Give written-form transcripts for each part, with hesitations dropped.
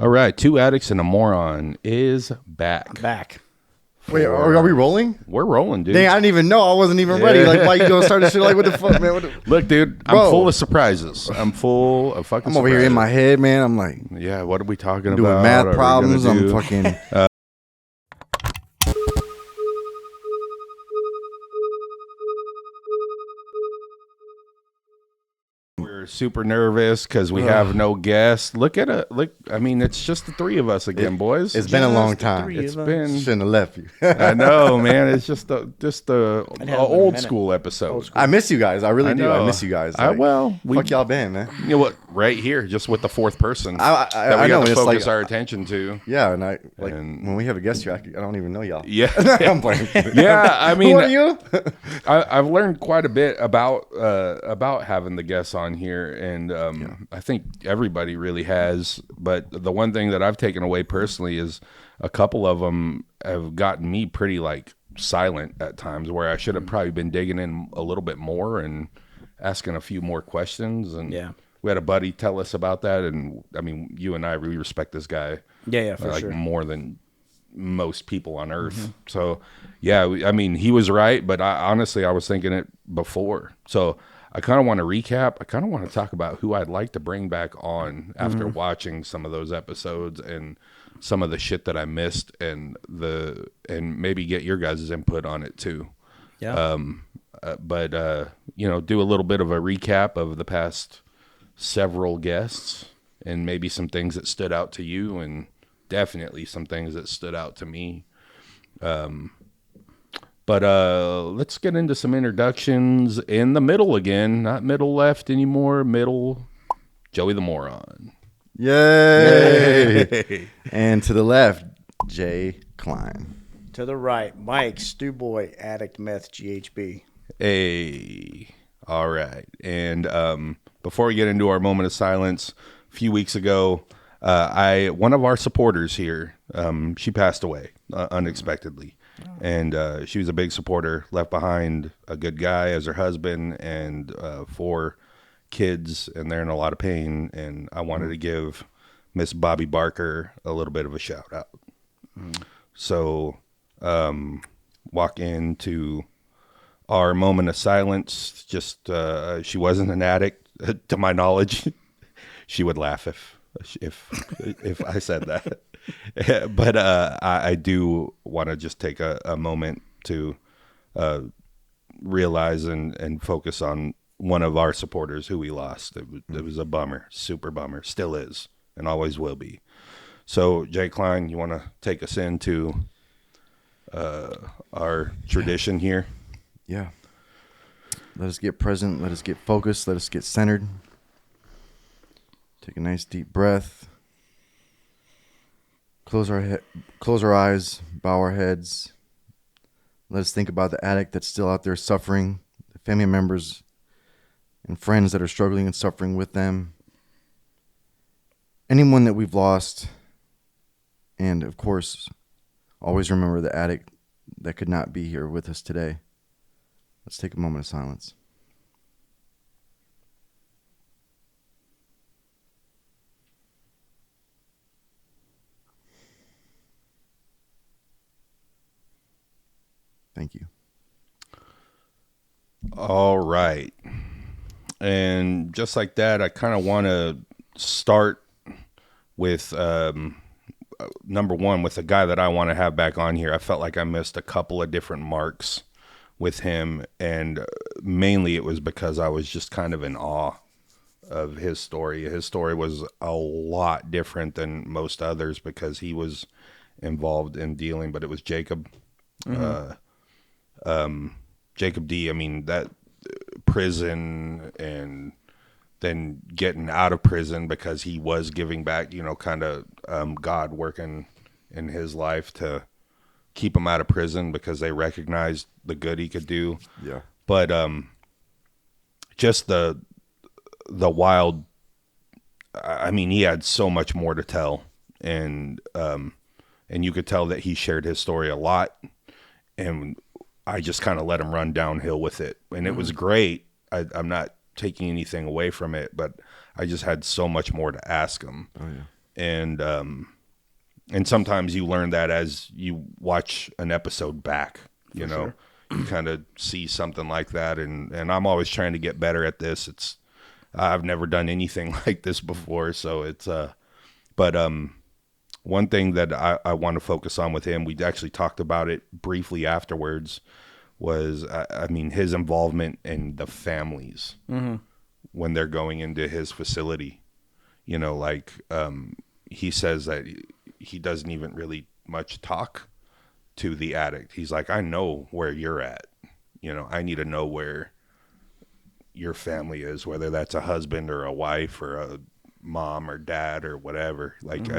All right, Two Addicts and a Moron is back. I'm back. Wait, are we rolling? We're rolling, dude. Dang, I didn't even know. I wasn't even ready. Like, why you gonna start this shit? Like, what the fuck, man? Look, dude, I'm Bro. full of surprises. I'm full of fucking I'm over here in my head, man. I'm like Yeah, what are we talking doing about? math Are we problems. gonna I'm do- fucking. We're super nervous because we have no guests. Look at it. Look, I mean, it's just the three of us again, boys. It's been a long Just the time. three It's of us. been. Shouldn't have left you. I know, man. It's just the It hasn't been a old minute. school episode. Old school. I miss you guys. I really do. know. I miss you guys. I we fuck y'all been, man. You know what? Right here, just with the fourth person that we I got know. to It's focus like, our attention to. yeah, and I like And- when we have a guest here, I don't even know y'all. Yeah, I'm playing. yeah. I mean, Who are you? I've learned quite a bit about having the guests on here, and I think everybody really has. But the one thing that I've taken away personally is a couple of them have gotten me pretty like silent at times, where I should have probably been digging in a little bit more and asking a few more questions. And Yeah. we had a buddy tell us about that, and I mean, you and I really respect this guy. Yeah, for like sure. more than most people on earth. So yeah, I mean, he was right, but honestly, I was thinking it before. So I kind of want to recap. I kind of want to talk about who I'd like to bring back on after watching some of those episodes and some of the shit that I missed, and maybe get your guys' input on it too. Yeah. But do a little bit of a recap of the past several guests, and maybe some things that stood out to you, and definitely some things that stood out to me. But let's get into some introductions in the middle again, not middle left anymore. Middle, Joey the Moron. Yay! And to the left, Jay Klein. To the right, Mike, Stu Boy, Addict Meth, GHB. Hey, all right. And before we get into our moment of silence, a few weeks ago, one of our supporters here, she passed away unexpectedly, and she was a big supporter. Left behind a good guy as her husband and 4 kids, and they're in a lot of pain. And I wanted to give Miss Bobby Barker a little bit of a shout out. So, walk into our moment of silence. Just she wasn't an addict, to my knowledge. She would laugh if I said that. But I do want to just take a moment to realize and focus on one of our supporters who we lost. It was a bummer, super bummer, still is, and always will be. So, Jay Klein, you want to take us into our tradition here? Yeah. Let us get present. Let us get focused. Let us get centered. Take a nice deep breath. Close our eyes. Bow our heads. Let us think about the addict that's still out there suffering, the family members and friends that are struggling and suffering with them, anyone that we've lost, and of course, always remember the addict that could not be here with us today. Let's take a moment of silence. Thank you. All right. And just like that, I kind of want to start with number one, with the guy that I want to have back on here. I felt like I missed a couple of different marks with him, and mainly it was because I was just kind of in awe of his story. His story was a lot different than most others because he was involved in dealing, but it was Jacob. Jacob D. I mean, that prison, and then getting out of prison because he was giving back, kind of God working in his life to keep him out of prison because they recognized the good he could do. Yeah. But just the wild, I mean, he had so much more to tell, and you could tell that he shared his story a lot, and I just kind of let him run downhill with it, and it was great. I'm not taking anything away from it, but I just had so much more to ask him. Oh, yeah. and sometimes you learn that as you watch an episode back. You know, you kind of see something like that, and I'm always trying to get better at this. I've never done anything like this before, so it's but one thing that I want to focus on with him, we actually talked about it briefly afterwards, was I mean his involvement in the families when they're going into his facility. You know, like he says that he doesn't even really much talk to the addict. He's like, I know where you're at. You know, I need to know where your family is, whether that's a husband or a wife or a mom or dad or whatever. Like,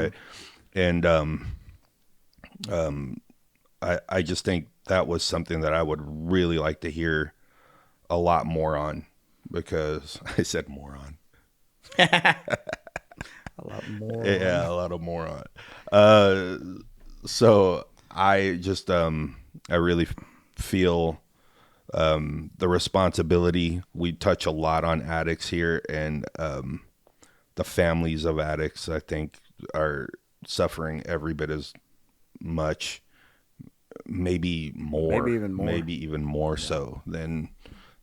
I just think that was something that I would really like to hear a lot more on, because I said more on. A lot more. Yeah, a lot of more on. So I just, I really feel the responsibility. We touch a lot on addicts here, and the families of addicts, I think, are suffering every bit as much, maybe more, maybe even more so than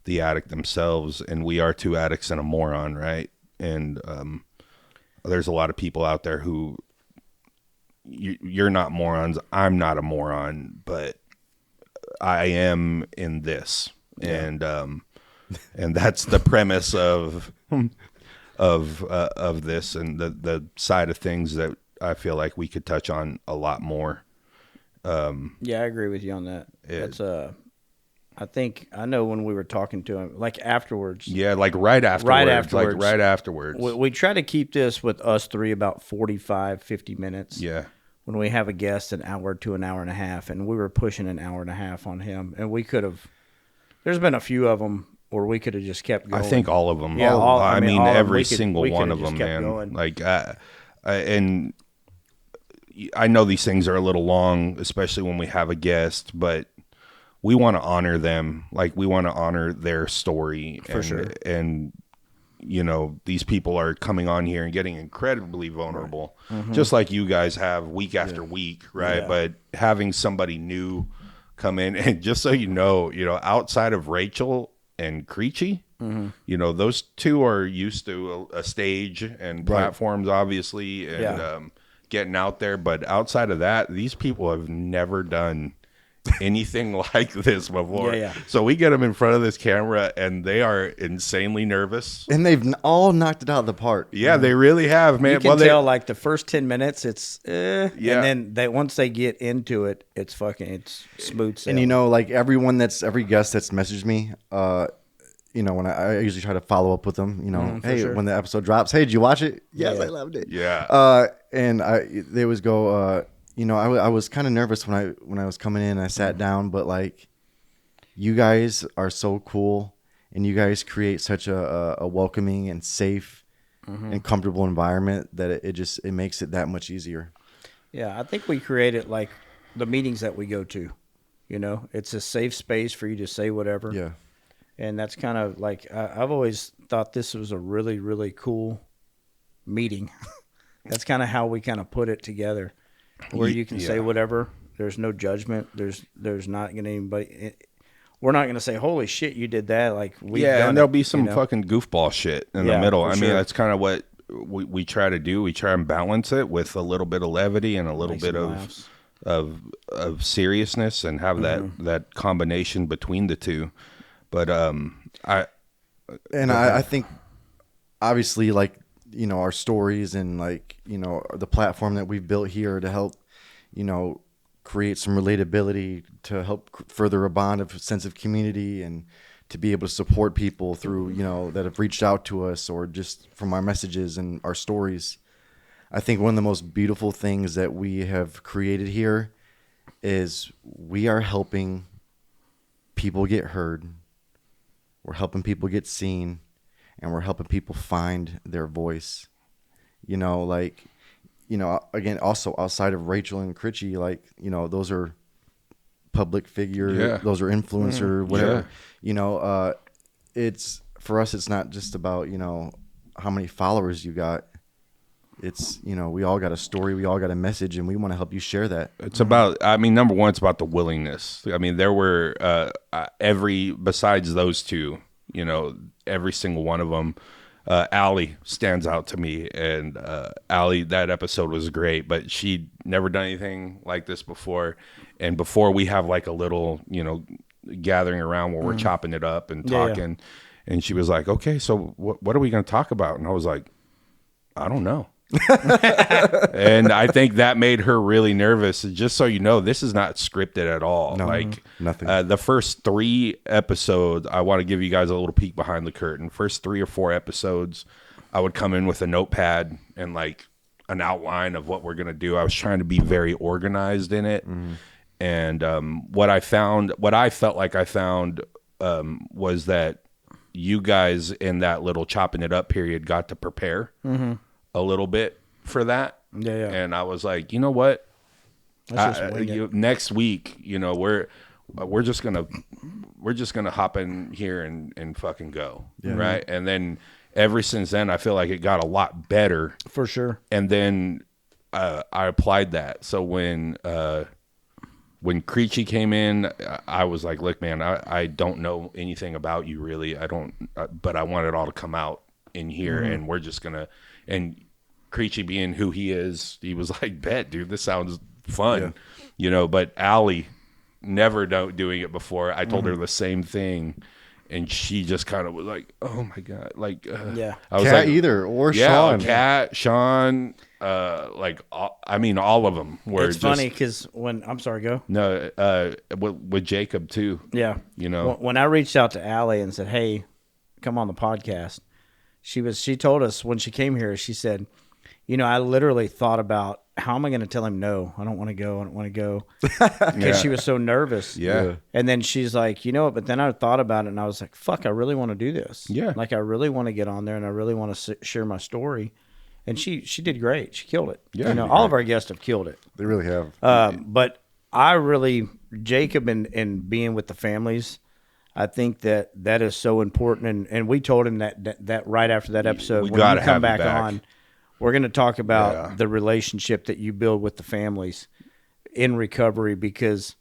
the addict themselves. And we are two addicts and a moron, right? And there's a lot of people out there who you're not morons. I'm not a moron, but I am in this, and that's the premise of this, and the side of things that I feel like we could touch on a lot more. Yeah, I agree with you on that. That's I think I know when we were talking to him, like afterwards. Yeah, like right afterwards. Like right afterwards. We try to keep this with us three about 45, 50 minutes. Yeah. When we have a guest, an hour to an hour and a half, and we were pushing an hour and a half on him, and we could have. There's been a few of them where we could have just kept going. I think all of them. Yeah, I mean every we single one of them, man. Going. Like, and I know these things are a little long, especially when we have a guest, but we want to honor them. Like, we want to honor their story. For sure. And, you know, these people are coming on here and getting incredibly vulnerable, Mm-hmm. just like you guys have week after week, right? Yeah. But having somebody new come in, and just so you know, outside of Rachel and Creechy, you know, those two are used to a stage and platforms, obviously, and getting out there. But outside of that, these people have never done anything like this before. Yeah. So we get them in front of this camera, and they are insanely nervous. And they've all knocked it out of the park. Yeah, they really have, man. You can tell, like, the first 10 minutes, it's and then once they get into it, it's smooth sailing. And you know, like every guest that's messaged me, you know, when I usually try to follow up with them, you know, hey, when the episode drops, hey, did you watch it? Yes, I loved it. Yeah. And they always go, you know, I was kind of nervous when I was coming in. I sat down, but like, you guys are so cool, and you guys create such a welcoming and safe and comfortable environment that it makes it that much easier. Yeah, I think we created like the meetings that we go to. You know, it's a safe space for you to say whatever. Yeah. And that's kind of like, I've always thought this was a really, really cool meeting. That's kind of how we kind of put it together, where you can say whatever. There's no judgment. There's not going to anybody. We're not going to say, holy shit, you did that. Like, and there'll be some fucking goofball shit in the middle. I mean, that's kind of what we try to do. We try and balance it with a little bit of levity and a little bit of seriousness, and have that combination between the two. But I think obviously, like, you know, our stories and, like, you know, the platform that we've built here to help, you know, create some relatability, to help further a bond of sense of community, and to be able to support people through, you know, that have reached out to us, or just from our messages and our stories. I think one of the most beautiful things that we have created here is we are helping people get heard. We're helping people get seen, and we're helping people find their voice. You know, like, you know, again, also outside of Rachel and Critchy, like, you know, those are public figure, those are influencer, whatever. Yeah. You know, it's, for us, it's not just about, you know, how many followers you got. It's, we all got a story, we all got a message, and we want to help you share that. It's about, I mean, number one, it's about the willingness. I mean, there were besides those two, every single one of them, Allie stands out to me. And Allie, that episode was great, but she'd never done anything like this before. And before we have like a little, gathering around where we're chopping it up and talking. Yeah. And she was like, okay, so what are we going to talk about? And I was like, I don't know. And I think that made her really nervous. Just so you know, this is not scripted at all. No, like nothing. The first 3 episodes, I want to give you guys a little peek behind the curtain. First 3 or 4 episodes, I would come in with a notepad and like an outline of what we're gonna do. I was trying to be very organized in it. And what I felt like I found was that you guys in that little chopping it up period got to prepare a little bit for that. Yeah. And I was like, you know what? Next week, we're just gonna hop in here and fucking go, right? And then ever since then, I feel like it got a lot better for sure. And then I applied that. So when Creechy came in, I was like, look, man, I don't know anything about you really. I don't, but I want it all to come out in here, and we're just gonna. And Creechy being who he is, he was like, bet, dude, this sounds fun, But Allie, never doing it before. I told her the same thing, and she just kind of was like, oh my god, like, I was Kat like, either or Sean, Kat, Sean. All of them were. It's funny because I'm sorry, go. No, with Jacob too. Yeah, when I reached out to Allie and said, "Hey, come on the podcast," she told us when she came here. She said, I literally thought about how am I going to tell him no? I don't want to go. Because she was so nervous. Yeah. And then she's like, but then I thought about it and I was like, fuck, I really want to do this. Yeah. Like I really want to get on there and I really want to share my story. And she did great. She killed it. Yeah, all of our guests have killed it. They really have. But I really, Jacob and being with the families, I think that is so important. And we told him that right after that episode, we when gotta you come have back him back on, we're going to talk about the relationship that you build with the families in recovery. Because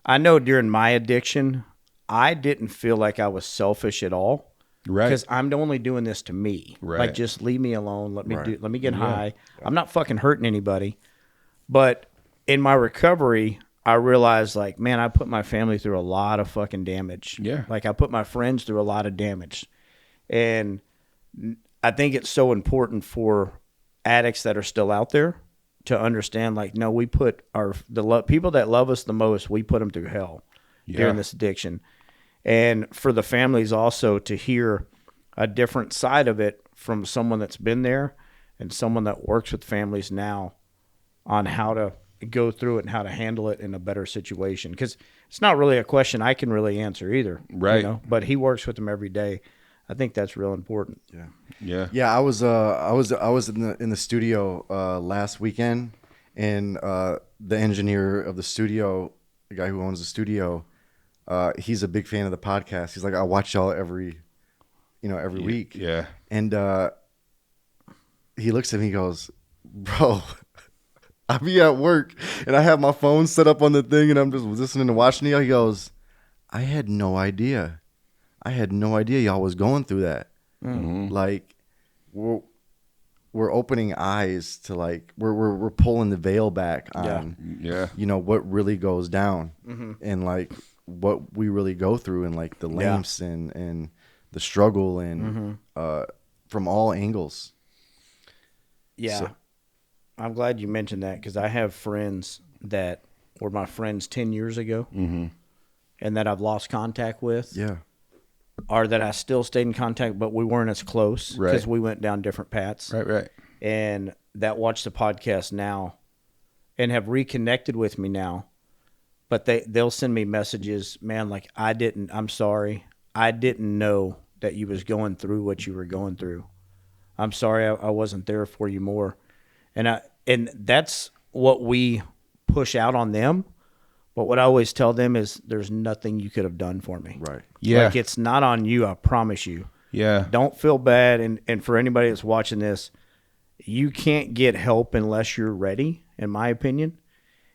I know during my addiction, I didn't feel like I was selfish at all. Right. Because I'm only doing this to me. Right. Like, just leave me alone. Let me get high. I'm not fucking hurting anybody. But in my recovery, I realized, like, man, I put my family through a lot of fucking damage. Yeah. Like, I put my friends through a lot of damage. And I think it's so important for addicts that are still out there to understand, like, no, we put people that love us the most, we put them through hell during this addiction. And for the families also to hear a different side of it from someone that's been there and someone that works with families now on how to go through it and how to handle it in a better situation. Because it's not really a question I can really answer either. Right. But he works with them every day. I think that's real important. Yeah. I was in the studio last weekend, and the engineer of the studio, the guy who owns the studio, he's a big fan of the podcast. He's like, I watch y'all every week. Yeah. And he looks at me and goes, bro, I be at work and I have my phone set up on the thing and I'm just listening and watching y'all. He goes, I had no idea y'all was going through that. Mm-hmm. Like we're opening eyes to, like, we're pulling the veil back on, what really goes down and like what we really go through and like the lengths and the struggle and from all angles. Yeah. So, I'm glad you mentioned that because I have friends that were my friends 10 years ago and that I've lost contact with. Yeah. Or that I still stayed in contact, but we weren't as close because we went down different paths. Right. And that watch the podcast now and have reconnected with me now. But they'll send me messages, man, like, I'm sorry. I didn't know that you was going through what you were going through. I'm sorry I wasn't there for you more. And that's what we push out on them. But what I always tell them is there's nothing you could have done for me. Right. Yeah. Like, it's not on you, I promise you. Yeah. Don't feel bad. And for anybody that's watching this, you can't get help unless you're ready, in my opinion.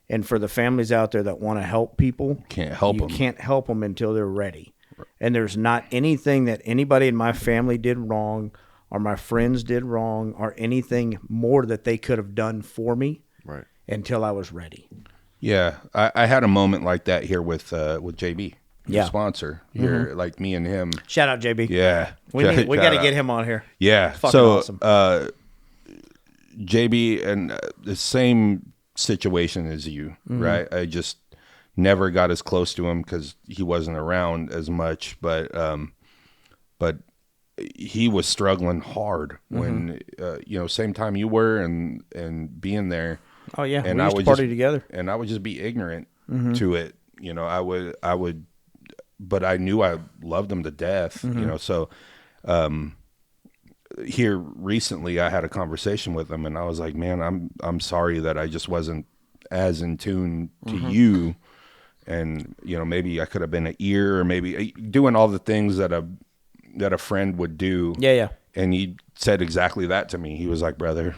And for the families out there that want to help people, Can't help you them. can't help them until they're ready. And there's not anything that anybody in my family did wrong or my friends did wrong or anything more that they could have done for me Right. until I was ready. Yeah, I had a moment like that here with JB, Yeah. the sponsor here, like me and him. Shout out, JB. Yeah, We got to Shout out. get him on here. Yeah, Fucking so awesome. JB and the same situation as you, right? I just never got as close to him because he wasn't around as much, but he was struggling hard when same time you were and being there. Oh, yeah. And we used to party together. and I would just be ignorant to it. I would, but I knew I loved him to death. So here recently I had a conversation with him, and I was like, man, I'm sorry that I just wasn't as in tune to you, and maybe I could have been an ear, or maybe doing all the things that a friend would do. Yeah. And he said exactly that to me. He was like, brother,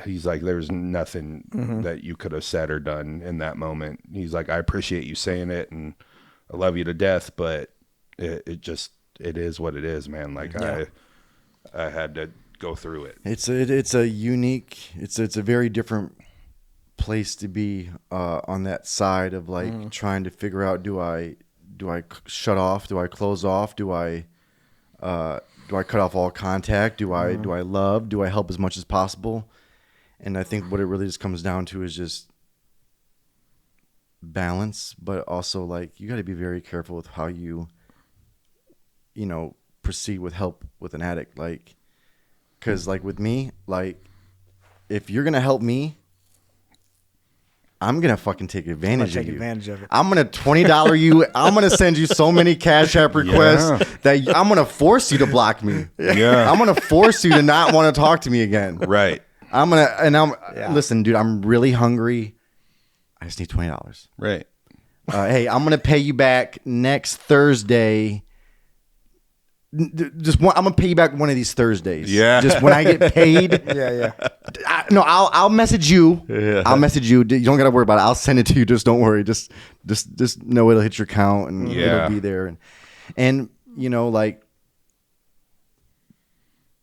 he's like, there's nothing that you could have said or done in that moment. He's like, I appreciate you saying it, and I love you to death, but it is what it is, man. Like I had to go through it. It's a unique. It's a very different place to be on that side of like trying to figure out, do I shut off? Do I close off? Do I cut off all contact? Do I love? Do I help as much as possible? And I think what it really just comes down to is just balance, but also like you got to be very careful with how you proceed with help with an addict. Like, because like with me, like if you're gonna help me, I'm gonna fucking take advantage of you. I'm gonna $20 you. I'm gonna send you so many Cash App requests that I'm gonna force you to block me. Yeah. I'm gonna force you to not want to talk to me again. Right. Listen, dude. I'm really hungry. I just need $20. Right. Hey, I'm gonna pay you back next Thursday. I'm gonna pay you back one of these Thursdays. Yeah. Just when I get paid. Yeah. I'll message you. Yeah. I'll message you. You don't gotta worry about it. I'll send it to you. Just don't worry. Just know it'll hit your account and it'll be there. And like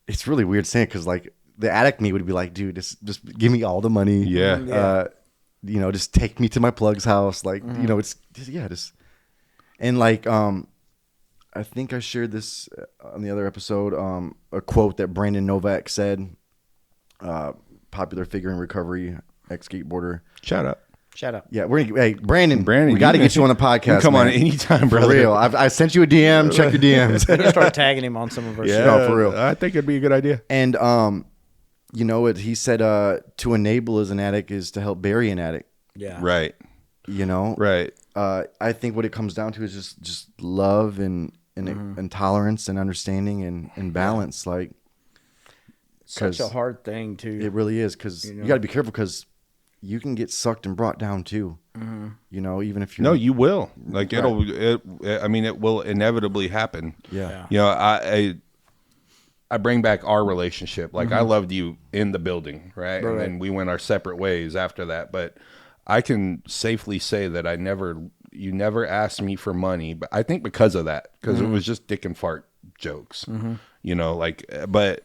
it's really weird saying it because like the addict me would be like, dude, just give me all the money. Yeah. Just take me to my plug's house. Like it's just and like I think I shared this on the other episode, a quote that Brandon Novak said, popular figure in recovery, ex-skateboarder. Shut up. Yeah, hey, Brandon, we you got to can- get you on the podcast. Come on man. anytime, For brother. real. I sent you a DM. Check your DMs. Just start tagging him on some of our shit. No, for real. I think it'd be a good idea. And he said to enable as an addict is to help bury an addict. Yeah. Right. Right. I think what it comes down to is just love and tolerance and understanding and balance. Like, Such a hard thing to. it really is, because you got to be careful, because you can get sucked and brought down too. Even if you You will. Like it will inevitably happen. Yeah. I bring back our relationship. Like I loved you in the building, right? And then we went our separate ways after that. But I can safely say that you never asked me for money, but I think because of that, because it was just dick and fart jokes, but.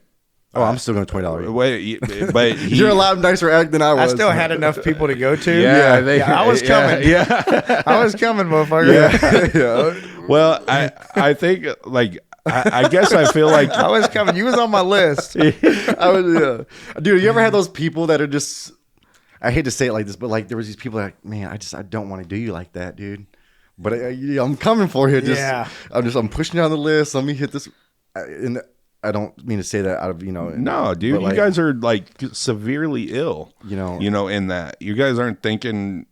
I'm still going to $20. Wait, but You're a lot nicer addict than I was. I still had enough people to go to. I was coming. Yeah. I was coming, motherfucker. Yeah. Well, I think like I guess I feel like I was coming. You was on my list. I was, dude, you ever had those people that are just, I hate to say it like this, but like there was these people that are like, man, I don't want to do you like that, dude. But I'm coming for you. I'm pushing you on the list. Let me hit this. And I don't mean to say that out of, no, dude, like, you guys are like severely ill, in that you guys aren't thinking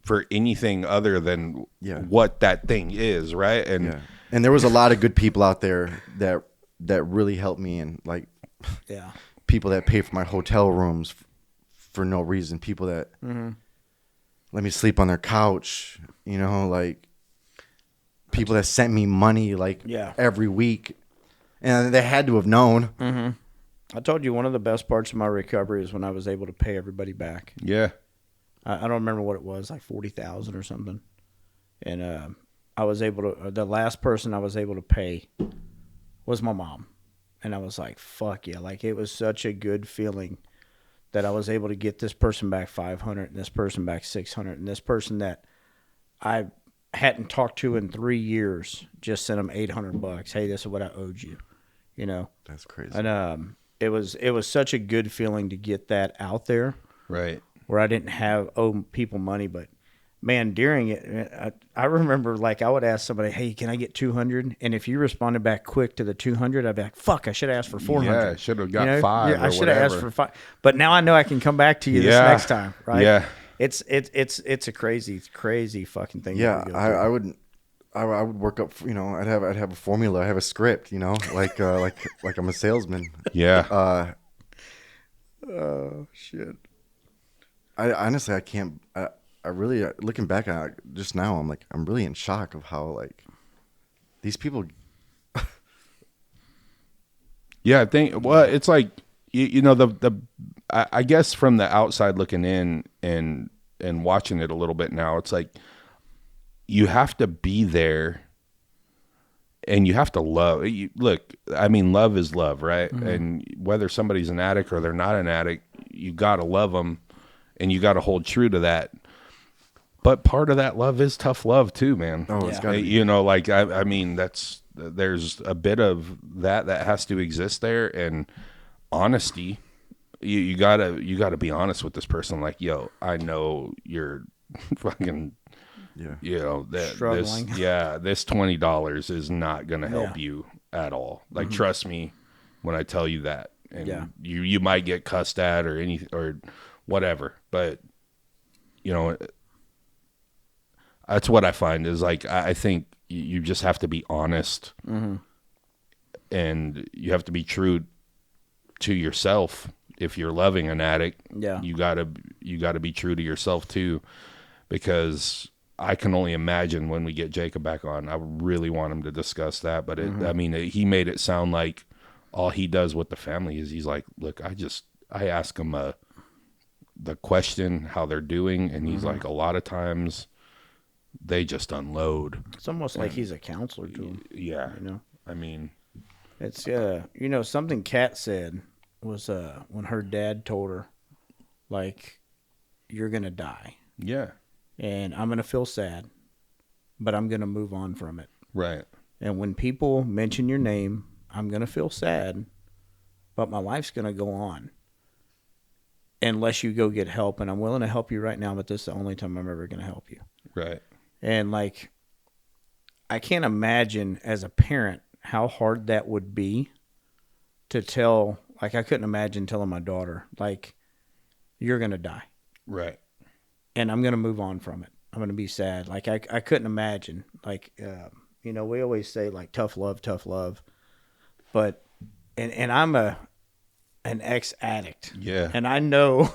for anything other than what that thing is. Right. And there was a lot of good people out there that really helped me, and like, people that pay for my hotel rooms for no reason, people that let me sleep on their couch, like people that sent me money like every week. And they had to have known, I told you one of the best parts of my recovery is when I was able to pay everybody back. Yeah. I don't remember what it was, like 40,000 or something. And I was able to. The last person I was able to pay was my mom, and I was like, "Fuck yeah!" Like it was such a good feeling that I was able to get this person back 500, and this person back 600, and this person that I hadn't talked to in 3 years just sent them $800. Hey, this is what I owed you. You know, That's crazy. and it was such a good feeling to get that out there. Right. Where I didn't owe people money, but man, during it, I remember like I would ask somebody, "Hey, can I get 200?" And if you responded back quick to the 200, I'd be like, "Fuck, I should have asked for 400." Yeah, should have got 5 Yeah, or I should have asked whatever. for 5. But now I know I can come back to you this Yeah. next time, right? Yeah. It's a crazy fucking thing. Yeah, that we go through. I would work up. I'd have a formula. I have a script. Like I'm a salesman. Yeah. Oh shit. I honestly I can't. I really looking back at it just now. I'm really in shock of how like these people. Yeah, I think. Well, it's like you know I guess from the outside looking in and watching it a little bit now, it's like you have to be there, and you have to love. Look, I mean, love is love, right? Mm-hmm. And whether somebody's an addict or they're not an addict, you gotta love them, and you gotta hold true to that. But part of that love is tough love too, man. Oh, it's Yeah. got to be. You know, like I mean, there's a bit of that has to exist there, and honesty. You gotta be honest with this person. Like, yo, I know you're fucking, Yeah. you know, Struggling. this $20 is not gonna help Yeah. you at all. Like, trust me when I tell you that. And Yeah. you might get cussed at or whatever, but you know. That's what I find is like I think you just have to be honest, and you have to be true to yourself. If you're loving an addict, Yeah. you gotta be true to yourself too, because I can only imagine when we get Jacob back on. I really want him to discuss that, but I mean, he made it sound like all he does with the family is he's like, look, I ask him the question how they're doing, and he's like, a lot of times they just unload. It's almost like he's a counselor to him. Yeah. You know, I mean, it's something Kat said was when her dad told her, like, you're gonna die, yeah. and I'm gonna feel sad, but I'm gonna move on from it. Right. And when people mention your name, I'm gonna feel sad, but my life's gonna go on. Unless you go get help, and I'm willing to help you right now, but this is the only time I'm ever gonna help you. Right. And like, I can't imagine as a parent how hard that would be to tell. Like, I couldn't imagine telling my daughter, like, you're going to die Right. and I'm going to move on from it. I'm going to be sad. Like, I couldn't imagine. Like, we always say, like, tough love. But, and I'm an ex-addict. Yeah. And I know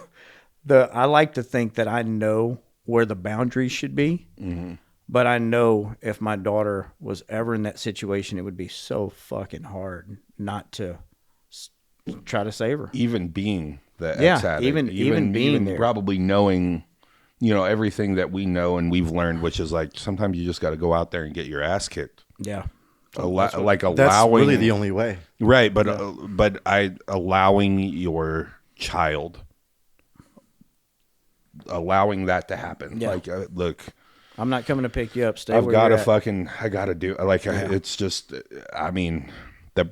I like to think that I know where the boundaries should be. Mm-hmm. But I know if my daughter was ever in that situation, it would be so fucking hard not to try to save her. Even being the Yeah, ex-addict, even being there. probably knowing, everything that we know and we've learned, which is like sometimes you just got to go out there and get your ass kicked. Yeah. Like allowing, That's really the only way. right? But allowing your child, allowing that to happen. Yeah. Like, look. I'm not coming to pick you up. Stay I've where got you're to at. I got to do like it's just I mean the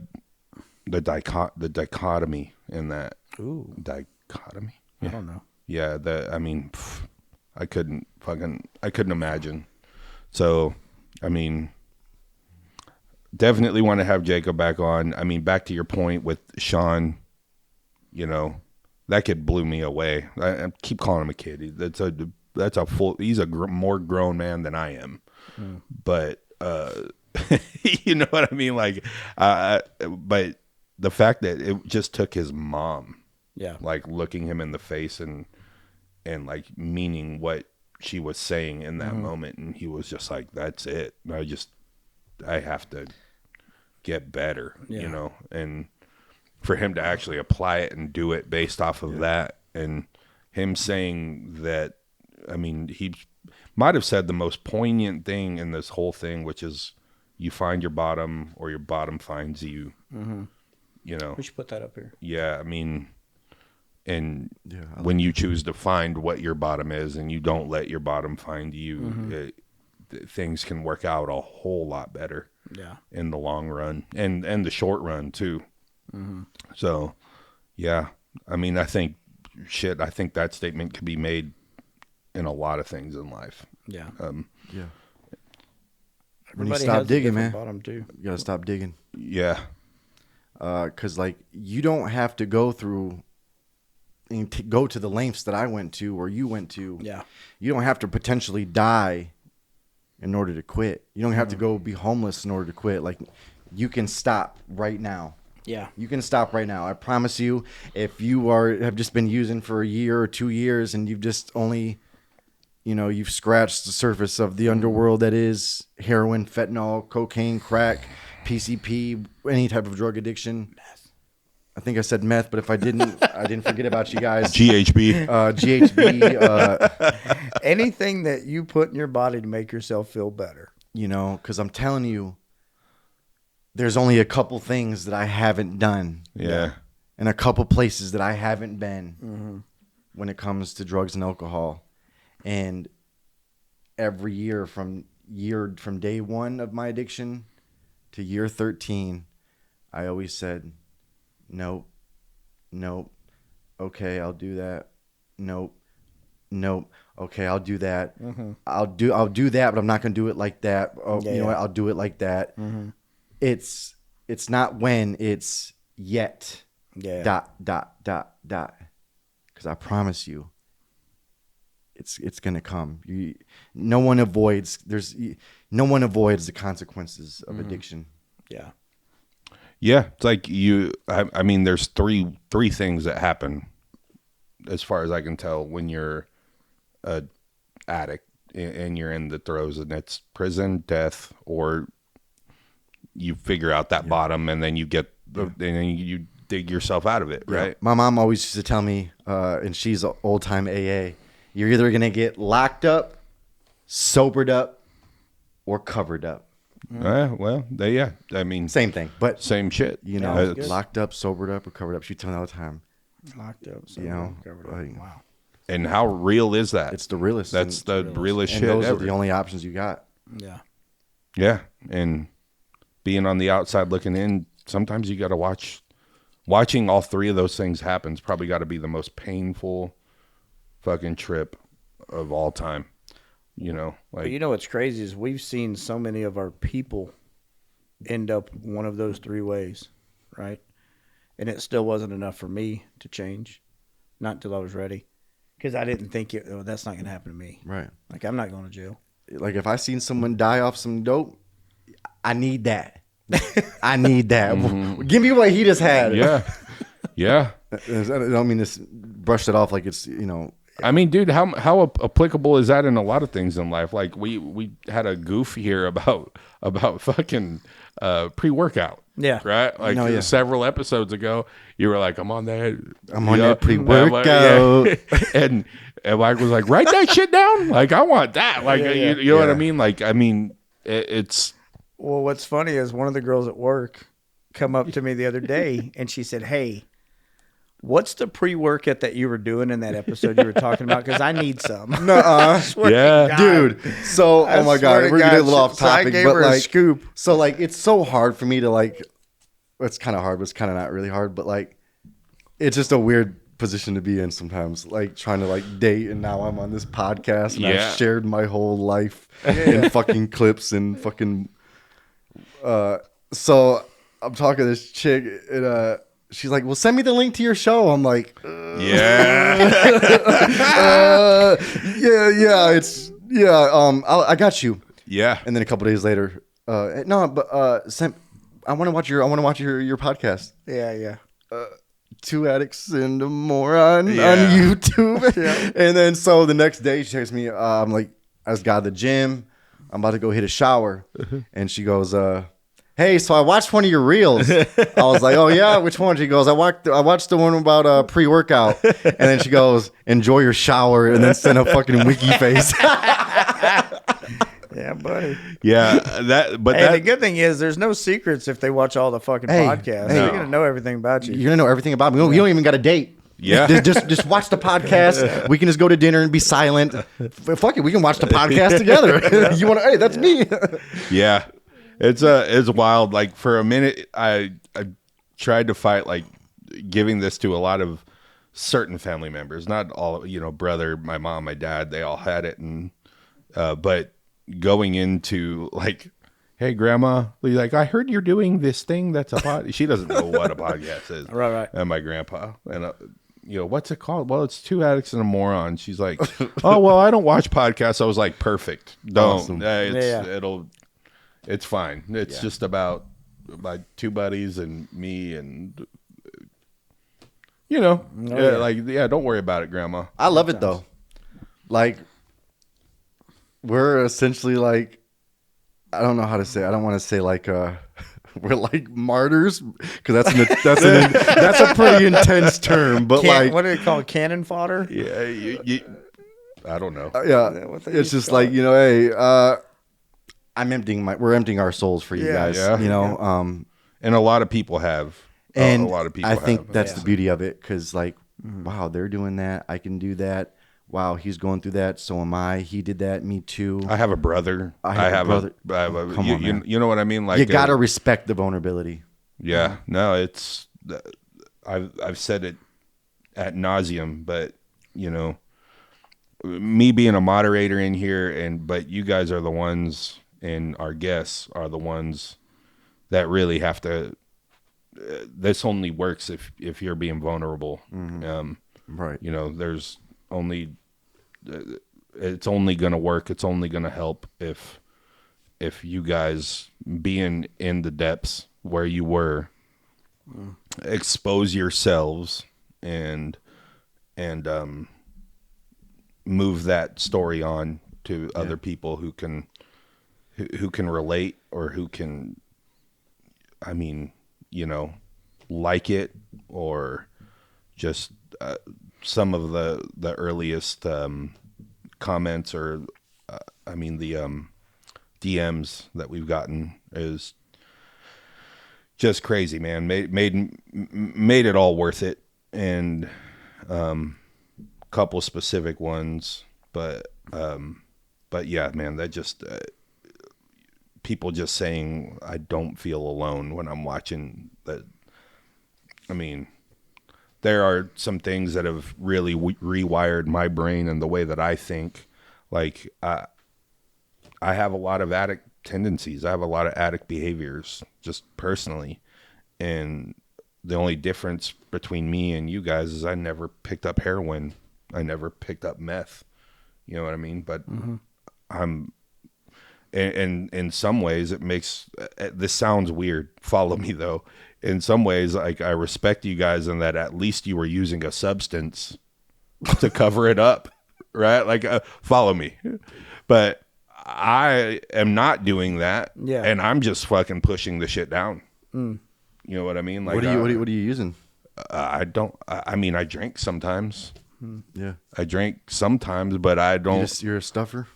dichotomy in that. Ooh, Dichotomy. I don't know. Yeah, I couldn't imagine. So, I mean, definitely want to have Jacob back on. I mean, back to your point with Sean, that kid blew me away. I keep calling him a kid. He's a more grown man than I am. But you know what I mean? Like, but the fact that it just took his mom, Yeah. like looking him in the face and like meaning what she was saying in that moment, and he was just like, "That's it. I have to get better," Yeah. and for him to actually apply it and do it based off of that, and him saying that, I mean, he might have said the most poignant thing in this whole thing, which is you find your bottom or your bottom finds you. Mm-hmm. You know, We should put that up here. yeah, I mean, and Yeah, when you choose to find what your bottom is and you don't let your bottom find you, Mm-hmm. things can work out a whole lot better Yeah. in the long run and the short run too. Mm-hmm. So, yeah, I mean, I think that statement can be made in a lot of things in life. Yeah. yeah. When you Everybody stop has a digging, different man, Bottom too. you gotta stop digging. Yeah. Because like you don't have to go through and go to the lengths that I went to or you went to. Yeah. You don't have to potentially die in order to quit. You don't have to go be homeless in order to quit. Like you can stop right now. Yeah. You can stop right now. I promise you. If you have just been using for a year or 2 years and you've just only, you've scratched the surface of the underworld that is heroin, fentanyl, cocaine, crack, PCP, any type of drug addiction. Meth. I think I said meth, but if I didn't, I didn't forget about you guys. GHB. GHB, Anything that you put in your body to make yourself feel better. because I'm telling you, there's only a couple things that I haven't done. Yeah. And a couple places that I haven't been when it comes to drugs and alcohol. And every year from day one of my addiction to year 13, I always said, nope, okay, I'll do that. Nope, okay, I'll do that. I'll do that, but I'm not going to do it like that. Oh, Yeah, you know yeah. what? I'll do it like that. It's not when, it's yet. Yeah. Dot. Because I promise you, it's gonna come. No one avoids the consequences of addiction. Yeah. Yeah, it's like I mean, there's three things that happen, as far as I can tell, when you're a addict and you're in the throes, and it's prison, death, or you figure out that bottom, and then you get and then you dig yourself out of it, right? My mom always used to tell me, and she's an old time AA, you're either gonna get locked up, sobered up, or covered up. Well, I mean, Same thing, but same shit. It's- locked up, sobered up, or covered up. She told me all the time. Locked up. So covered up. like, Wow. and how real is that? it's the realest. That's the realest and shit those ever. are the only options you got. Yeah. Yeah, and being on the outside looking in, sometimes you got to watching all three of those things happen. Probably got to be the most painful fucking trip of all time. Like, But you know what's crazy is we've seen so many of our people end up one of those three ways, right? And it still wasn't enough for me to change, not until I was ready, because I didn't think that's not going to happen to me. Right. Like I'm not going to jail. Like if I seen someone die off some dope, I need that. I need that. Give me what he just had. yeah. I don't mean to brush it off like it's, I mean, dude, how applicable is that in a lot of things in life? Like we had a goof here about fucking pre-workout. Yeah. Right? Like No, yeah. several episodes ago, you were like, I'm on that. I'm on that pre-workout. Yeah. and Mike was like, write that shit down. Like, I want that. Like, you know what I mean? Like, I mean, it's. Well, what's funny is one of the girls at work come up to me the other day and she said, "Hey, what's the pre-workout that you were doing in that episode you were talking about? Because I need some." Swear to Yeah. God. Dude. So, I oh my swear God, to we're getting a God, little off so I topic, gave but her a like, scoop. so like, it's so hard for me to like, it's kind of hard, but it's kind of not really hard, but like, it's just a weird position to be in sometimes, like trying to like date, and now I'm on this podcast and Yeah. I've shared my whole life in fucking clips and fucking, so I'm talking to this chick and she's like, well, send me the link to your show. I'm like, Yeah. I got you. Yeah. And then a couple days later, I want to watch your podcast. Yeah. Two Addicts and a Moron on Yeah. YouTube. And then so the next day she texts me, I'm like, I just got out of the gym. I'm about to go hit a shower. And she goes, hey, so I watched one of your reels. I was like, oh yeah, which one? She goes, I watched the one about pre-workout. And then she goes, enjoy your shower, and then send a fucking wiki face. Yeah, buddy. Yeah, The good thing is there's no secrets if they watch all the fucking podcasts. hey. They're gonna know everything about you. You're gonna know everything about me. We don't even got a date. Yeah. Just watch the podcast. We can just go to dinner and be silent. Fuck it, we can watch the podcast together. You want to? Hey, that's me. Yeah, it's wild. Like for a minute, I tried to fight like giving this to a lot of certain family members, not all. Brother, my mom, my dad, they all had it, and but going into like, hey, grandma, like I heard you're doing this thing that's a pod. She doesn't know what a podcast is, Right. And my grandpa and. What's it called? Well, it's Two Addicts and a Moron. She's like, oh, well, I don't watch podcasts. I was like, perfect. Don't. Awesome. It's fine. It's just about my two buddies and me and, don't worry about it, Grandma. I love it though. Like, we're essentially like, I don't know how to say. I don't want to say like we're like martyrs because that's a pretty intense term. But what do they call it? Cannon fodder? Yeah, I don't know. It's just like hey, we're emptying our souls for you guys. Yeah. And a lot of people have. And a lot of people. I think have. that's the beauty of it because wow, they're doing that. I can do that. Wow, he's going through that. So am I. He did that. Me too. I have a brother. I have a brother. Come on, man. You know what I mean? Like you gotta respect the vulnerability. Yeah. No, it's. I've said it ad nauseum, but me being a moderator in here, but you guys are the ones, and our guests are the ones that really have to. This only works if you're being vulnerable. Right. There's only. It's only gonna work. It's only gonna help if you guys being in the depths where you were, expose yourselves and move that story on to other people who can relate or who can, like it or just some of the earliest comments or the DMs that we've gotten is just crazy, man. Made it all worth it, and couple specific ones, but yeah, man, that just people just saying I don't feel alone when I'm watching that. There are some things that have really rewired my brain and the way that I think. Like I have a lot of addict tendencies. I have a lot of addict behaviors just personally. And the only difference between me and you guys is I never picked up heroin. I never picked up meth. You know what I mean? But I'm, and in some ways it makes, this sounds weird. Follow me though. In some ways, like I respect you guys in that at least you were using a substance to cover it up, right? Like follow me. But I am not doing that. Yeah. And I'm just fucking pushing the shit down. You know what I mean? Like what are you using? I drink sometimes. Yeah. I drink sometimes, but I don't. You're a stuffer?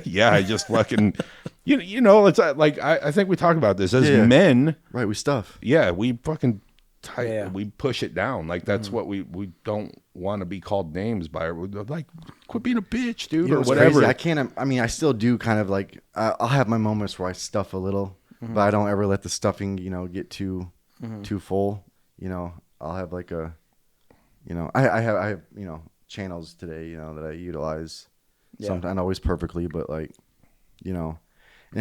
Yeah. I just fucking, it's like, I think we talk about this as men. Right. We stuff. Yeah. We fucking we push it down. Like that's what we don't want to be called names by. Like, quit being a bitch, dude, or whatever. Crazy. I still do kind of like, I'll have my moments where I stuff a little, but I don't ever let the stuffing, get too full. I'll have like a, I have channels today, that I utilize. Sometimes, not always perfectly, but like, and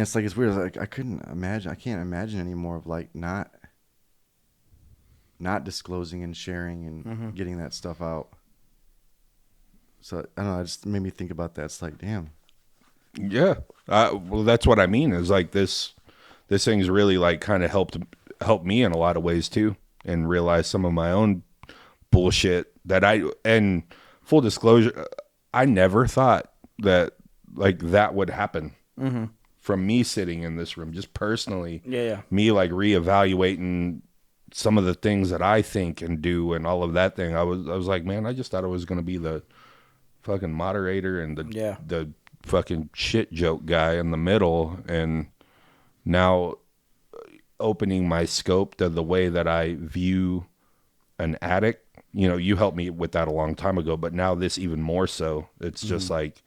it's like, it's weird. Like I can't imagine anymore of like not disclosing and sharing and getting that stuff out. So I don't know. It just made me think about that. It's like, damn. Yeah. Well, that's what I mean is like this thing's really like kind of helped me in a lot of ways too, and realize some of my own bullshit and full disclosure, I never thought that like that would happen from me sitting in this room, just personally, Yeah. me like reevaluating some of the things that I think and do and all of that thing. I was like, man, I just thought I was going to be the fucking moderator and the fucking shit joke guy in the middle. And now opening my scope to the way that I view an addict, you know, you helped me with that a long time ago, but now this even more so. It's just like,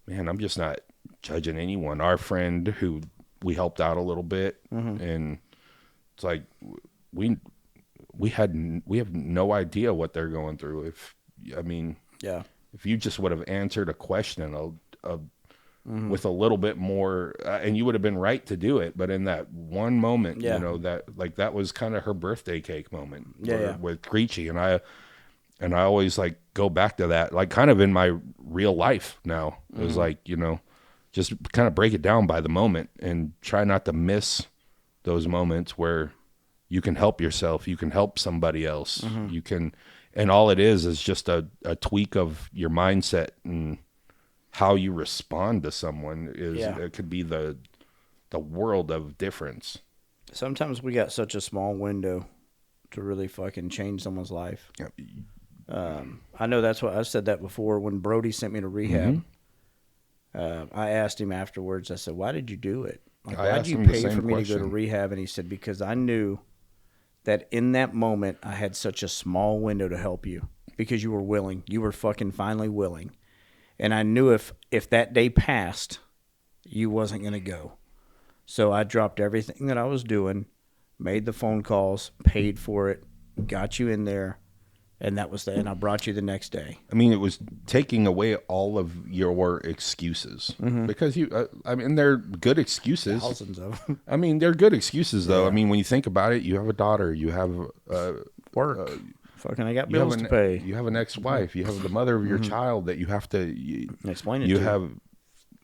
man, I'm just not judging anyone. Our friend who we helped out a little bit, and it's like we have no idea what they're going through. If you just would have answered a question with a little bit more, and you would have been right to do it, but in that one moment, you know, that was kind of her birthday cake moment with Creechy, and I always like go back to that, like kind of in my real life now. It was like, you know, just kind of break it down by the moment and try not to miss those moments where you can help yourself, you can help somebody else, you can, and all it is just a tweak of your mindset and how you respond to someone it could be the world of difference. Sometimes we got such a small window to really fucking change someone's life. Yep. I know that's what I said that before when Brody sent me to rehab. I asked him afterwards, I said, why did you do it? Like, why did you pay for me to go to rehab? And he said, because I knew that in that moment I had such a small window to help you because you were willing. You were fucking finally willing. And I knew if that day passed, you wasn't going to go. So I dropped everything that I was doing, made the phone calls, paid for it, got you in there, and that was that. And I brought you the next day. I mean, it was taking away all of your excuses because I mean, they're good excuses. Thousands of them. I mean, they're good excuses though. I mean, when you think about it, you have a daughter, you have Work. Fucking, I got bills to pay. You have an ex-wife. You have the mother of your child that you have to Explain it You to have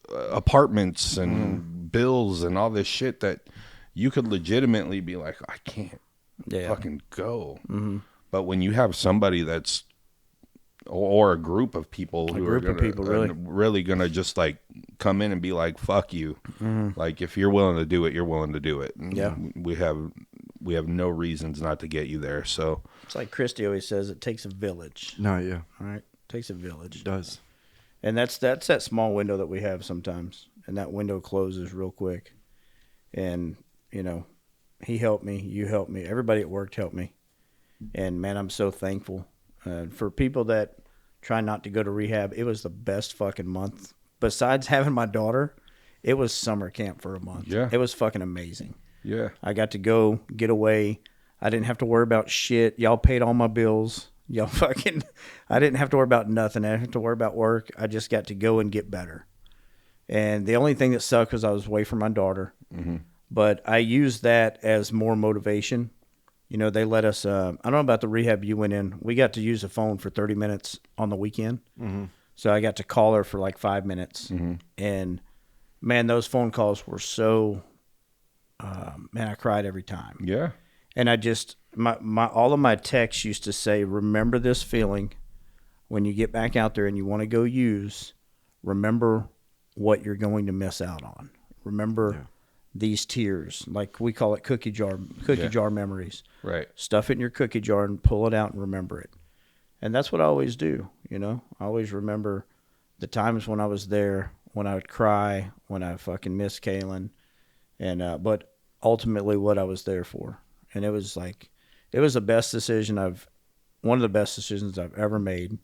apartments and bills and all this shit that you could legitimately be like, I can't fucking go. But when you have somebody that's, or a group of people who are really gonna just like come in and be like, fuck you. Like if you're willing to do it, you're willing to do it. And we have no reasons not to get you there. So it's like Christy always says, it takes a village. No, yeah. All right. It takes a village. It does. And that's that small window that we have sometimes. And that window closes real quick. And, you know, he helped me. You helped me. Everybody at work helped me. And, man, I'm so thankful. For people that try not to go to rehab, it was the best fucking month. Besides having my daughter, it was summer camp for a month. Yeah. It was fucking amazing. yeah. I got to go get away. I didn't have to worry about shit. Y'all paid all my bills. Y'all fucking, I didn't have to worry about nothing. I didn't have to worry about work. I just got to go and get better. And the only thing that sucked was I was away from my daughter. But I used that as more motivation. You know, they let us, I don't know about the rehab you went in. We got to use the phone for 30 minutes on the weekend. So I got to call her for like 5 minutes. And, man, those phone calls were so, man, I cried every time. Yeah. And I just, all of my texts used to say, remember this feeling when you get back out there and you want to go use, remember what you're going to miss out on. Remember these tears, like we call it cookie jar memories. Right. Stuff it in your cookie jar and pull it out and remember it. And that's what I always do, you know. I always remember the times when I was there, when I would cry, when I fucking missed Kaylin, and but ultimately what I was there for. And it was like, it was the best decision one of the best decisions I've ever made.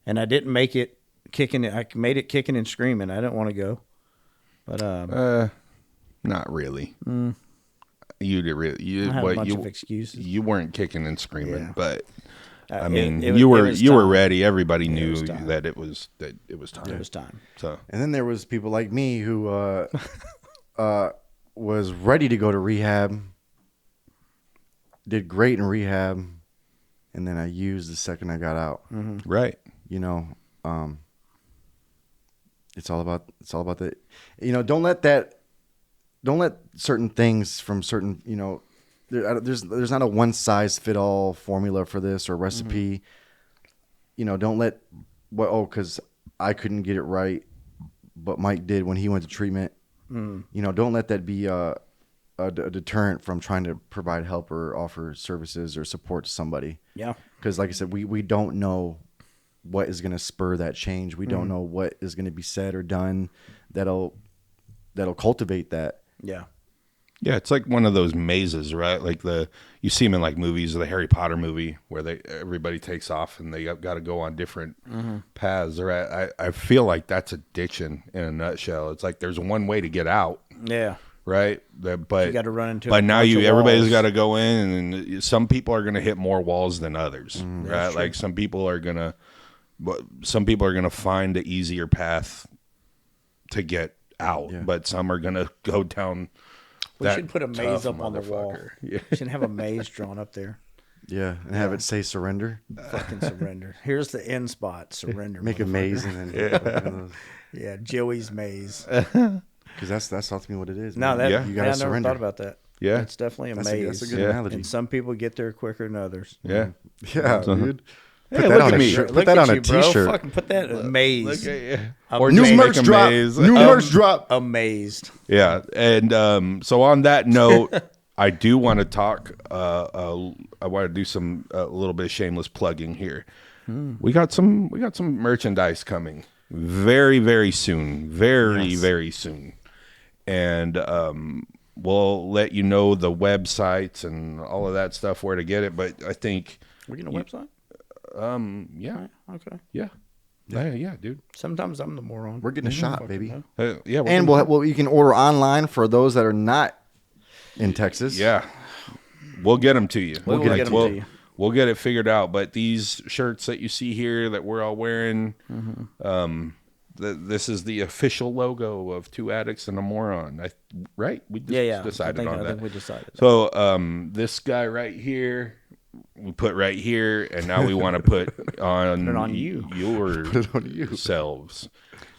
And I didn't make it kicking. I made it kicking and screaming. I didn't want to go, but not really. You did really. You I had a bunch of excuses. You weren't kicking and screaming, but I it mean, was- you it were was you were time. ready. Everybody It knew was time. that it was time. It was time. So And then there was people like me who was ready to go to rehab, did great in rehab, and then I used the second I got out. right. You know, it's all about the, you know, don't let certain things from certain, you know, there's not a one size fit all formula for this or recipe. You know, don't let because I couldn't get it right, but Mike did when he went to treatment. You know, don't let that be a deterrent from trying to provide help or offer services or support to somebody. Yeah. Because like I said, we don't know what is going to spur that change. We don't know what is going to be said or done that'll cultivate that. Yeah. Yeah, it's like one of those mazes, right? Like you see them in like movies, the Harry Potter movie, where everybody takes off and they got to go on different paths. Right? I feel like that's addiction in a nutshell. It's like there's one way to get out, Yeah. right? But You got to run into. But a now bunch of everybody's walls. got to go in, and some people are going to hit more walls than others, right? Like some people are gonna find the easier path to get out, but some are gonna go down. We should put a maze tough up on the wall. motherfucker. Yeah. We should have a maze drawn up there. Yeah, and have it say surrender. Fucking surrender. Here's the end spot. Surrender. Make a motherfucker. maze and then Yeah, Joey's maze. because that's ultimately what it is. No, man. that Yeah. you I gotta never surrender. thought about that. Yeah. It's definitely a That's maze. that's a good Yeah. analogy. And some people get there quicker than others. Yeah. Yeah, dude. Hey, Put look that on at a me. shirt. Look Put that at on you, a bro. t-shirt. Fucking put that in a maze. Or New just make merch a drop. maze. New merch drop. Amazed. Yeah, and so on that note, I do want to talk. I want to do some a little bit of shameless plugging here. We got some merchandise coming very, very soon, very soon, and we'll let you know the websites and all of that stuff where to get it. But I think, We're getting a website? yeah, Okay. yeah, dude. Sometimes I'm the moron. We're getting a shot, baby. Yeah, And well, you can order online for those that are not in Texas. yeah, we'll get them to you. We will get 'em to you. We'll get it figured out. But these shirts that you see here that we're all wearing, this is the official logo of Two Addicts and a Moron. Right? We just decided on I that. think we decided. So this guy right here, we put right here, and now we want to put on, it on you. yourselves.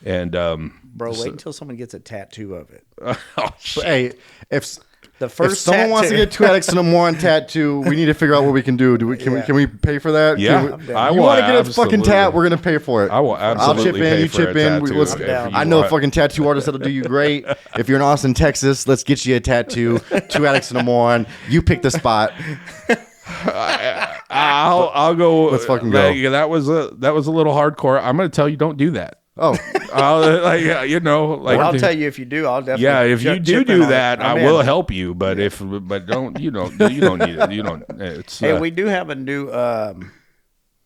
And Bro, wait until someone gets a tattoo of it. oh, shit. But hey, if The first someone wants to tattoo- get Two Addicts and a Moron tattoo, we need to figure out what we can do. Can we pay for that? Yeah, Can we, I you will want to get a fucking absolutely- tat? We're gonna pay for it. I will absolutely I'll chip in. pay You for chip a in. tattoo Let's- if down. you I know a want. fucking tattoo artist that'll do you great. If you're an Austin, Texas, let's get you a tattoo. Two Addicts and a Moron. You pick the spot. I'll go. Let's fucking go. Like, that was a little hardcore. I'm going to tell you, don't do that. Oh, I'll tell you if you do. I'll definitely. Yeah, if you chip in do on that, it. I I'm will in. help you. But don't need it. You don't. It's Hey, we do have a new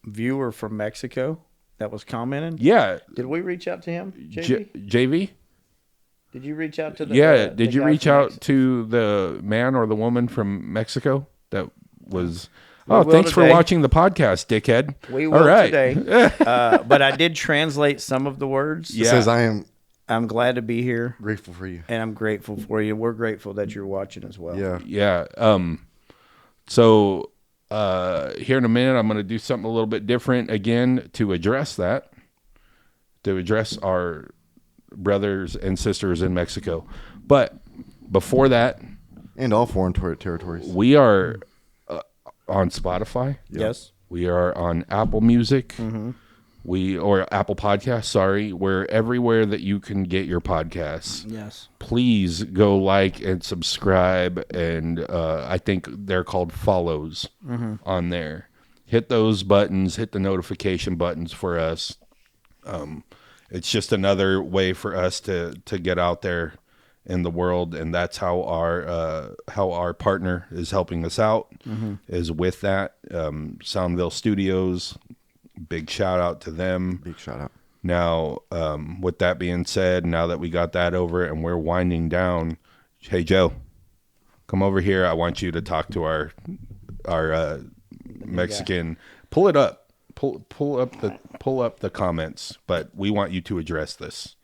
viewer from Mexico that was commenting. yeah. Did we reach out to him, JV? JV. Did you reach out to the? Yeah. the Did you guy reach from out Mexico? to the man or the woman from Mexico that was? We Oh, will thanks for today. watching the podcast, dickhead. We will All right. today. But I did translate some of the words. it says I am I'm glad to be here, grateful for you. and I'm grateful for you. We're grateful that you're watching as well. Yeah. Yeah. So here in a minute, I'm going to do something a little bit different again to address our brothers and sisters in Mexico. But before that, And all foreign territories. we are on Spotify. Yes. We are on Apple Music. Or Apple Podcasts. Sorry, we're everywhere that you can get your podcasts. Yes. Please go like and subscribe, and I think they're called follows on there. Hit those buttons, hit the notification buttons for us. It's just another way for us to get out there in the world, and that's how our partner is helping us out, is with that. Soundville Studios, big shout out to them. Big shout out. Now, with that being said, now that we got that over and we're winding down, hey Joe, come over here. I want you to talk to our Mexican. Pull it up. Pull up the comments. But we want you to address this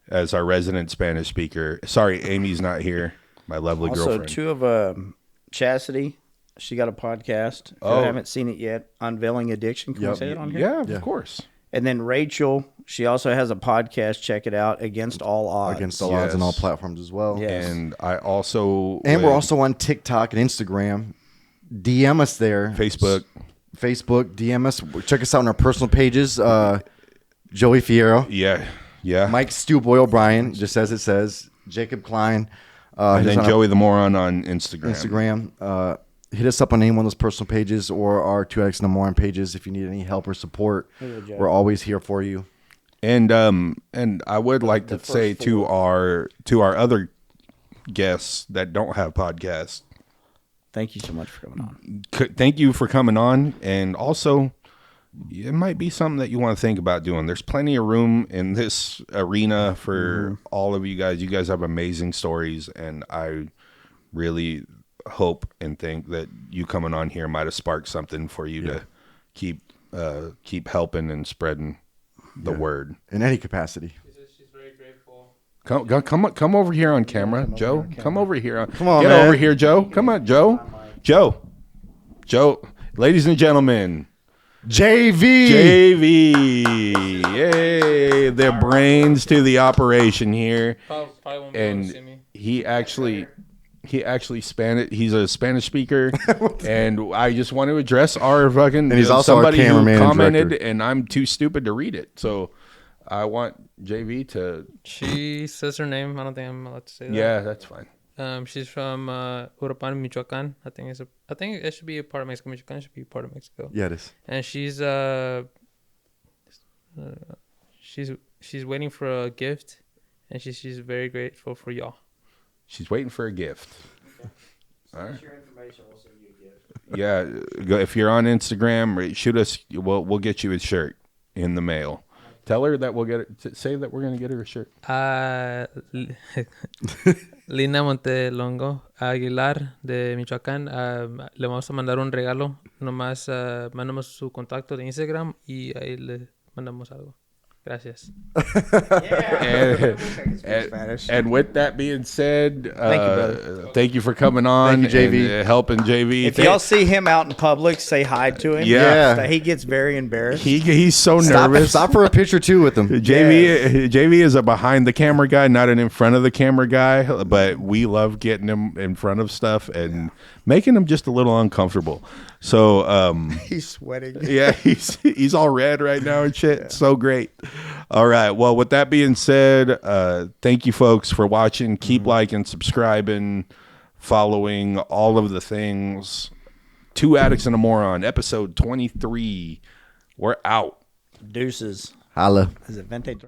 as our resident Spanish speaker. Sorry, Amy's not here. My lovely Also, girlfriend. two of Chastity. She got a podcast. If you haven't seen it yet, Unveiling Addiction. Can we say it on here? Yeah, Yeah. of course. And then Rachel, she also has a podcast. Check it out. Against All Odds. Against all odds on all Yes. platforms as well. Yeah. Yes. And I also And we're also on TikTok and Instagram. DM us there. Facebook. Facebook, DM us. Check us out on our personal pages. Joey Fierro. Yeah. Yeah. Mike Stewboy O'Brien, just as it says. Jacob Klein. And then Joey the Moron on Instagram. Hit us up on any one of those personal pages or our 2 Addicts in the Moron pages if you need any help or support. We're always here for you. And I would like to say to our other guests that don't have podcasts, thank you so much for coming on. Thank you for coming on, and also it might be something that you want to think about doing. There's plenty of room in this arena for all of you guys. You guys have amazing stories, and I really hope and think that you coming on here might have sparked something for you to keep helping and spreading the word in any capacity. She's very grateful. Come over here on camera, Joe. Come over here. Come on, get man. over here, Joe. Come on, Joe. Joe. Ladies and gentlemen, JV. Yay! The brains to the operation here. Probably won't be able to see And me. he actually he's a Spanish speaker, and I just want to address our fucking, and he's also somebody our cameraman who and commented, director. and I'm too stupid to read it, so I want JV to. She says her name. I don't think I'm allowed to say that. Yeah, that's fine. She's from Uruapan, Michoacan. I think it should be a part of Mexico. Michoacan should be part of Mexico. Yeah, it is. And she's waiting for a gift, and she's very grateful for y'all. She's waiting for a gift. All right. Yeah, if you're on Instagram, shoot us. We'll get you a shirt in the mail. Tell her that we'll get it. Say that we're gonna get her a shirt. Lina Montelongo Aguilar de Michoacán, le vamos a mandar un regalo. Nomás mandamos su contacto de Instagram y ahí le mandamos algo. Gracias. And with that being said, Thank you, brother. Thank you for coming on. Thank you, JV. And, helping JV. If y'all see him out in public, say hi to him. Yeah. He gets very embarrassed. He's so Stop, nervous. stop for a picture too with him. JV is a behind the camera guy, not an in front of the camera guy, but we love getting him in front of stuff and making him just a little uncomfortable. So He's sweating. yeah, he's all red right now and shit. Yeah. So great. All right. Well, with that being said, thank you folks for watching. Keep liking, subscribing, following, all of the things. 2 Addicts and a Moron, episode 23. We're out. Deuces. Holla. Is it Vente?